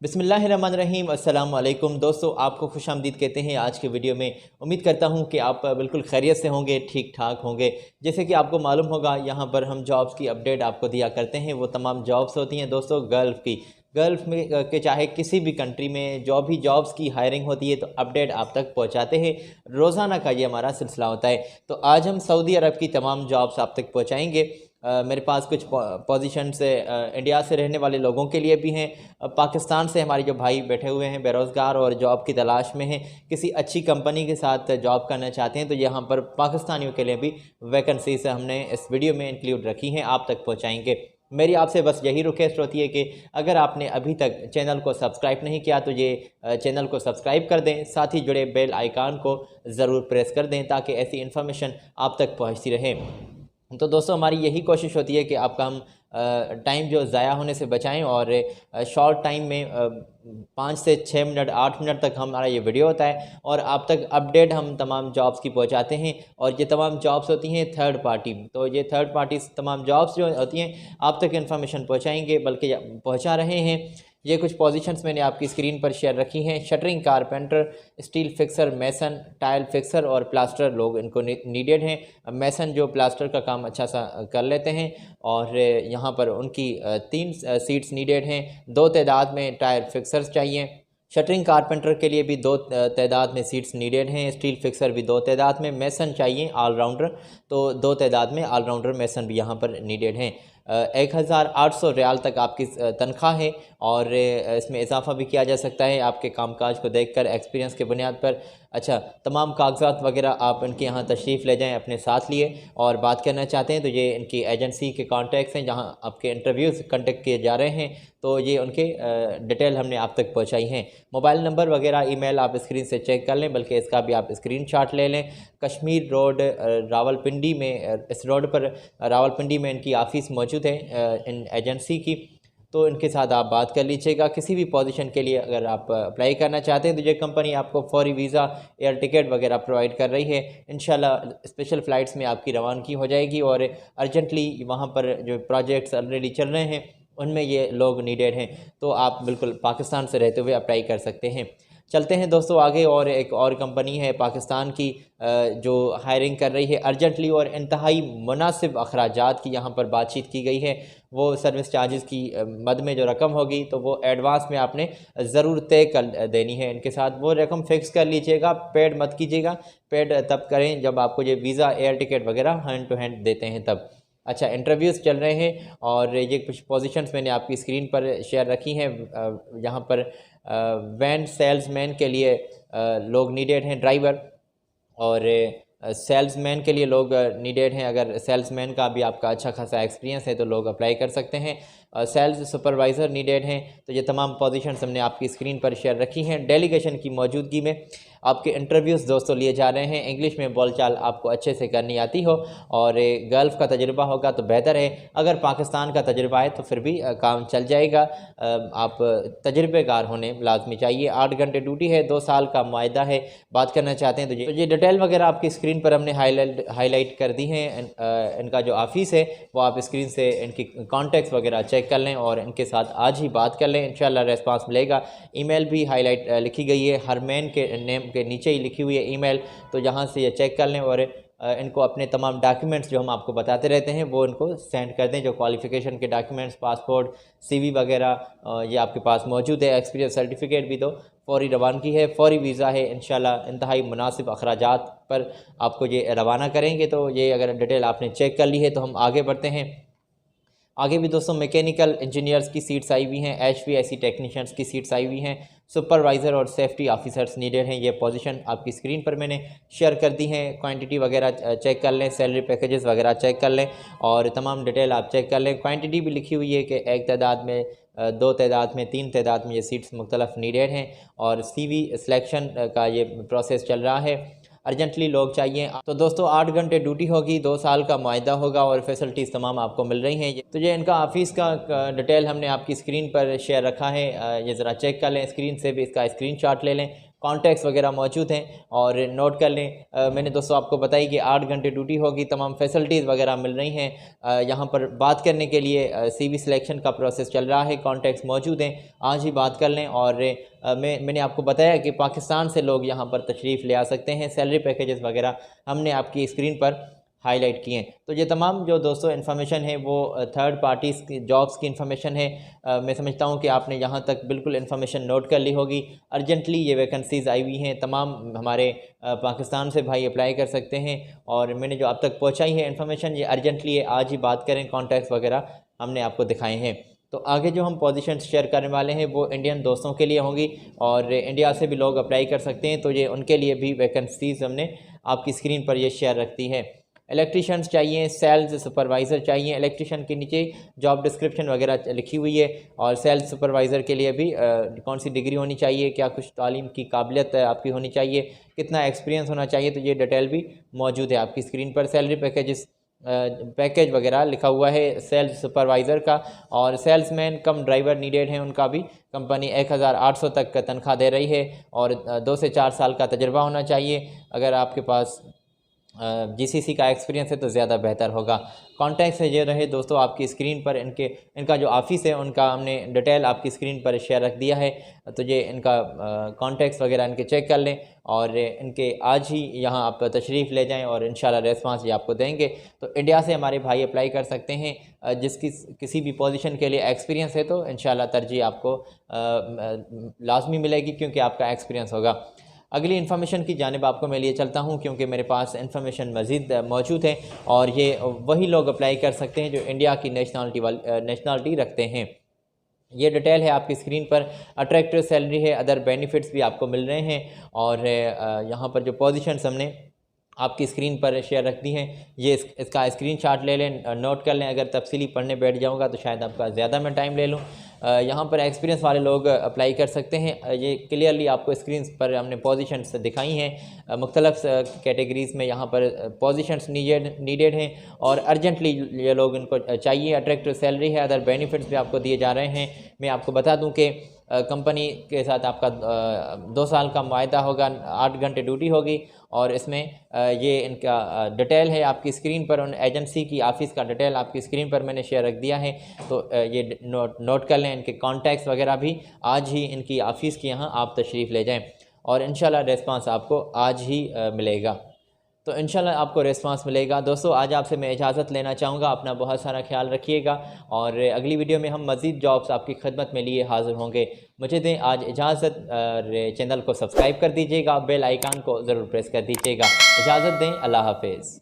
बिस्मिल्लाहिर्रहमानिर्रहीम अस्सलाम वालेकुम दोस्तों, आपको खुशामदीद कहते हैं आज के वीडियो में। उम्मीद करता हूं कि आप बिल्कुल खैरियत से होंगे, ठीक ठाक होंगे। जैसे कि आपको मालूम होगा, यहां पर हम जॉब्स की अपडेट आपको दिया करते हैं। वो तमाम जॉब्स होती हैं दोस्तों गल्फ़ की। गल्फ़ में के चाहे किसी भी कंट्री में जो भी जॉब्स की हायरिंग होती है तो अपडेट आप तक पहुँचाते हैं। रोज़ाना का ये हमारा सिलसिला होता है। तो आज हम सऊदी अरब की तमाम जॉब्स आप तक पहुँचाएँगे। मेरे पास कुछ पोजीशन से इंडिया से रहने वाले लोगों के लिए भी हैं। पाकिस्तान से हमारे जो भाई बैठे हुए हैं बेरोज़गार और जॉब की तलाश में हैं, किसी अच्छी कंपनी के साथ जॉब करना चाहते हैं, तो यहाँ पर पाकिस्तानियों के लिए भी वैकेंसीज हमने इस वीडियो में इंक्लूड रखी हैं, आप तक पहुँचाएँगे। मेरी आपसे बस यही रिक्वेस्ट होती है कि अगर आपने अभी तक चैनल को सब्सक्राइब नहीं किया तो ये चैनल को सब्सक्राइब कर दें, साथ ही जुड़े बेल आइकन को ज़रूर प्रेस कर दें ताकि ऐसी इन्फॉर्मेशन आप तक पहुँचती रहे। तो दोस्तों, हमारी यही कोशिश होती है कि आपका हम टाइम जो ज़ाया होने से बचाएं और शॉर्ट टाइम में 5 से 6 मिनट 8 मिनट तक हमारा ये वीडियो होता है और आप तक अपडेट हम तमाम जॉब्स की पहुंचाते हैं। और ये तमाम जॉब्स होती हैं थर्ड पार्टी, तो ये थर्ड पार्टी तमाम जॉब्स जो होती हैं आप तक इन्फॉर्मेशन पहुँचाएँगे, बल्कि पहुँचा रहे हैं। ये कुछ पोजीशंस मैंने आपकी स्क्रीन पर शेयर रखी हैं। शटरिंग, कारपेंटर, स्टील फिक्सर, मैसन, टाइल फिक्सर और प्लास्टर लोग इनको नीडेड हैं। मैसन जो प्लास्टर का काम अच्छा सा कर लेते हैं और यहाँ पर उनकी 3 सीट्स नीडेड हैं। 2 तादाद में टाइल फिक्सर्स चाहिए। शटरिंग कारपेंटर के लिए भी 2 तादाद में सीट्स नीडेड हैं। स्टील फिक्सर भी 2 तादाद में। मैसन चाहिए ऑलराउंडर, तो 2 तादाद में ऑलराउंडर मैसन भी यहाँ पर नीडेड हैं। 1800 रियाल तक आपकी तनख्वाह है और इसमें इजाफा भी किया जा सकता है आपके कामकाज को देखकर, एक्सपीरियंस के बुनियाद पर। अच्छा, तमाम कागजात वगैरह आप इनके यहाँ तशरीफ़ ले जाएं अपने साथ लिए और बात करना चाहते हैं तो ये इनकी एजेंसी के कॉन्टैक्ट्स हैं जहाँ आपके इंटरव्यूज़ कंडक्ट किए जा रहे हैं, तो ये उनके डिटेल हमने आप तक पहुँचाई हैं। मोबाइल नंबर वगैरह ईमेल आप स्क्रीन से चेक कर लें, बल्कि इसका भी आप स्क्रीनशॉट ले लें। कश्मीर रोड रावलपिंडी में, इस रोड पर रावलपिंडी में इनकी ऑफ़िस मौजूद है इन एजेंसी की, तो इनके साथ आप बात कर लीजिएगा। किसी भी पोजीशन के लिए अगर आप अप्लाई करना चाहते हैं तो ये कंपनी आपको फौरी वीज़ा, एयर टिकट वगैरह प्रोवाइड कर रही है। इंशाल्लाह स्पेशल फ़्लाइट्स में आपकी रवानगी हो जाएगी और अर्जेंटली वहाँ पर जो प्रोजेक्ट्स ऑलरेडी चल रहे हैं उनमें ये लोग नीडेड हैं, तो आप बिल्कुल पाकिस्तान से रहते हुए अप्लाई कर सकते हैं। चलते हैं दोस्तों आगे, और एक और कंपनी है पाकिस्तान की जो हायरिंग कर रही है अर्जेंटली और इंतहाई मुनासिब अखराजात की यहाँ पर बातचीत की गई है। वो सर्विस चार्जेस की मद में जो रकम होगी तो वो एडवांस में आपने ज़रूर तय कर देनी है इनके साथ। वो रकम फ़िक्स कर लीजिएगा, पेड मत कीजिएगा। पेड तब करें जब आपको ये वीज़ा, एयर टिकट वगैरह हैंड टू हैंड देते हैं तब। अच्छा, इंटरव्यूज़ चल रहे हैं और ये कुछ पोजीशंस मैंने आपकी स्क्रीन पर शेयर रखी हैं। यहाँ पर वैन सेल्समैन के लिए लोग नीडेड हैं, ड्राइवर, और सेल्समैन के लिए लोग नीडेड हैं। अगर सेल्समैन का भी आपका अच्छा खासा एक्सपीरियंस है तो लोग अप्लाई कर सकते हैं। सेल्स सुपरवाइज़र नीडेड हैं। तो ये तमाम पोजीशंस हमने आपकी स्क्रीन पर शेयर रखी हैं। डेलीगेशन की मौजूदगी में आपके इंटरव्यूज़ दोस्तों लिए जा रहे हैं। इंग्लिश में बोलचाल आपको अच्छे से करनी आती हो और गल्फ़ का तजुर्बा होगा तो बेहतर है। अगर पाकिस्तान का तजुर्बा है तो फिर भी काम चल जाएगा। आप तजुर्बेकार होने लाजमी चाहिए। 8 घंटे ड्यूटी है, 2 साल का मुआहदा है। बात करना चाहते हैं तो ये डिटेल वगैरह आपकी स्क्रीन पर हमने हाईलाइट कर दी हैं। इनका जो ऑफ़िस है वो आप स्क्रीन से इनकी कॉन्टैक्ट्स वगैरह चेक कर लें और इनके साथ आज ही बात कर लें, इंशाल्लाह रेस्पॉन्स मिलेगा। ईमेल भी हाईलाइट लिखी गई है, हरमैन के नेम के नीचे ही लिखी हुई है ईमेल, तो यहाँ से ये चेक कर लें और इनको अपने तमाम डॉक्यूमेंट्स जो हम आपको बताते रहते हैं वो इनको सेंड कर दें। जो क्वालिफ़िकेशन के डॉक्यूमेंट्स, पासपोर्ट, CV वगैरह ये आपके पास मौजूद है। एक्सपीरियंस सर्टिफिकेट भी दो। फौरी रवानगी है, फौरी वीज़ा है। इंशाल्लाह इंतहाई मुनासिब अखराजात पर आपको ये रवाना करेंगे। तो ये अगर डिटेल आपने चेक कर ली है तो हम आगे बढ़ते हैं। आगे भी दोस्तों मैकेनिकल इंजीनियर्स की सीट्स आई हुई हैं, HVAC टेक्नीशियंस की सीट्स आई हुई हैं। सुपरवाइज़र और सेफ्टी ऑफिसर्स नीडेड हैं। ये पोजीशन आपकी स्क्रीन पर मैंने शेयर कर दी हैं। क्वांटिटी वगैरह चेक कर लें, सैलरी पैकेजेस वगैरह चेक कर लें और तमाम डिटेल आप चेक कर लें। क्वांटिटी भी लिखी हुई है कि 1 तादाद में, 2 तादाद में, 3 तादाद में ये सीट्स मुख्तलिफ नीडेड हैं और CV सिलेक्शन का ये प्रोसेस चल रहा है। अर्जेंटली लोग चाहिए। तो दोस्तों 8 घंटे ड्यूटी होगी, 2 साल का मुआहदा होगा और फैसिलिटीज़ तमाम आपको मिल रही हैं। तो ये इनका ऑफ़िस का डिटेल हमने आपकी स्क्रीन पर शेयर रखा है, ये ज़रा चेक कर लें। स्क्रीन से भी इसका स्क्रीनशॉट ले लें। कॉन्टैक्ट्स वगैरह मौजूद हैं और नोट कर लें। मैंने दोस्तों आपको बताई कि 8 घंटे ड्यूटी होगी, तमाम फैसिलिटीज़ वगैरह मिल रही हैं। यहाँ पर बात करने के लिए CV सिलेक्शन का प्रोसेस चल रहा है, कॉन्टैक्ट्स मौजूद हैं, आज ही बात कर लें। और मैंने आपको बताया कि पाकिस्तान से लोग यहाँ पर तशरीफ़ ले आ सकते हैं। सैलरी पैकेजेस वगैरह हमने आपकी स्क्रीन पर हाईलाइट किए हैं। तो ये तमाम जो दोस्तों इन्फॉर्मेशन है वो थर्ड पार्टीज़ की जॉब्स की इन्फॉर्मेशन है। मैं समझता हूँ कि आपने यहाँ तक बिल्कुल इन्फॉर्मेशन नोट कर ली होगी। अर्जेंटली ये वैकेंसीज़ आई हुई हैं, तमाम हमारे पाकिस्तान से भाई अप्लाई कर सकते हैं। और मैंने जो अब तक पहुँचाई है इन्फॉर्मेशन, ये अर्जेंटली है, आज ही बात करें। कॉन्टैक्ट्स वगैरह हमने आपको दिखाए हैं। तो आगे जो हम पोजीशन शेयर करने वाले हैं वो इंडियन दोस्तों के लिए होंगी और इंडिया से भी लोग अप्लाई कर सकते हैं। तो ये उनके लिए भी वैकेंसीज़ हमने आपकी स्क्रीन पर ये शेयर रखती है। इलेक्ट्रीशियंस चाहिए, सेल्स सुपरवाइज़र चाहिए। इलेक्ट्रीशियन के नीचे जॉब डिस्क्रिप्शन वगैरह लिखी हुई है। और सेल्स सुपरवाइज़र के लिए भी कौन सी डिग्री होनी चाहिए, क्या कुछ तालीम की काबिलियत आपकी होनी चाहिए, कितना एक्सपीरियंस होना चाहिए, तो ये डिटेल भी मौजूद है आपकी स्क्रीन पर। सैलरी पैकेज वगैरह लिखा हुआ है सेल्स सुपरवाइज़र का। और सेल्समैन कम ड्राइवर नीडेड हैं, उनका भी कंपनी 1800 तक का तनख्वाह दे रही है। और 2 से 4 साल का तजुर्बा होना चाहिए। अगर आपके पास GCC का एक्सपीरियंस है तो ज़्यादा बेहतर होगा। कॉन्टैक्ट से ये रहे दोस्तों आपकी स्क्रीन पर, इनका जो ऑफिस है उनका हमने डिटेल आपकी स्क्रीन पर शेयर रख दिया है। तो ये इनका कॉन्टैक्ट्स वगैरह इनके चेक कर लें और इनके आज ही यहाँ आप तशरीफ़ ले जाएं और इंशाल्लाह रेस्पॉन्स ये आपको देंगे। तो इंडिया से हमारे भाई अप्लाई कर सकते हैं। जिसकी किसी भी पोजीशन के लिए एक्सपीरियंस है तो इंशाल्लाह तरजीह आपको लाजमी मिलेगी, क्योंकि आपका एक्सपीरियंस होगा। अगली इन्फॉर्मेशन की जानिब आपको मैं लिए चलता हूं, क्योंकि मेरे पास इन्फॉर्मेशन मज़ीद मौजूद है और ये वही लोग अप्लाई कर सकते हैं जो इंडिया की नेशनलिटी रखते हैं। ये डिटेल है आपकी स्क्रीन पर। अट्रैक्टिव सैलरी है, अदर बेनिफिट्स भी आपको मिल रहे हैं। और यहाँ पर जो पोजीशंस हमने आपकी स्क्रीन पर शेयर रख दी हैं, ये इसका स्क्रीनशॉट ले लें, नोट कर लें। अगर तफसीली पढ़ने बैठ जाऊँगा तो शायद आपका ज़्यादा मैं टाइम ले लूँ। यहाँ पर एक्सपीरियंस वाले लोग अप्लाई कर सकते हैं। ये क्लियरली आपको स्क्रीन पर हमने पोजीशंस दिखाई हैं। मुख्तलिफ कैटेगरीज़ में यहाँ पर पोजीशंस नीडेड हैं और अर्जेंटली ये लोग इनको चाहिए। अट्रैक्टिव सैलरी है, अदर बेनिफिट्स भी आपको दिए जा रहे हैं। मैं आपको बता दूँ कि कंपनी के साथ आपका 2 साल का मुआहदा होगा, 8 घंटे ड्यूटी होगी। और इसमें ये इनका डिटेल है आपकी स्क्रीन पर, उन एजेंसी की ऑफ़िस का डिटेल आपकी स्क्रीन पर मैंने शेयर रख दिया है। तो ये नोट कर लें। इनके कॉन्टैक्ट्स वगैरह भी आज ही इनकी ऑफ़िस के यहाँ आप तशरीफ़ ले जाएं और इंशाल्लाह रेस्पॉन्स आपको आज ही मिलेगा। तो इंशाल्लाह आपको रिस्पांस मिलेगा। दोस्तों आज आपसे मैं इजाज़त लेना चाहूँगा, अपना बहुत सारा ख्याल रखिएगा और अगली वीडियो में हम मज़ीद जॉब्स आपकी खिदमत में लिए हाज़िर होंगे। मुझे दें आज इजाज़त। चैनल को सब्सक्राइब कर दीजिएगा, बेल आइकन को ज़रूर प्रेस कर दीजिएगा। इजाज़त दें, अल्लाह हाफ़िज़।